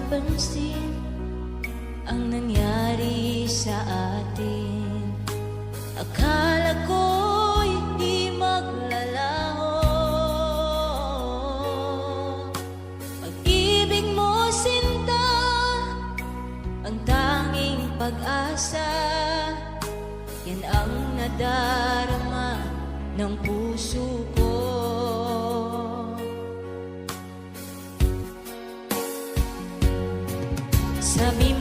napansin ang nangyari sa atin. Akala ko'y di maglalaho. Pag-ibig mo, sinta, ang tanging pag-asa. Yan ang nadarama ng puso ko. Sabi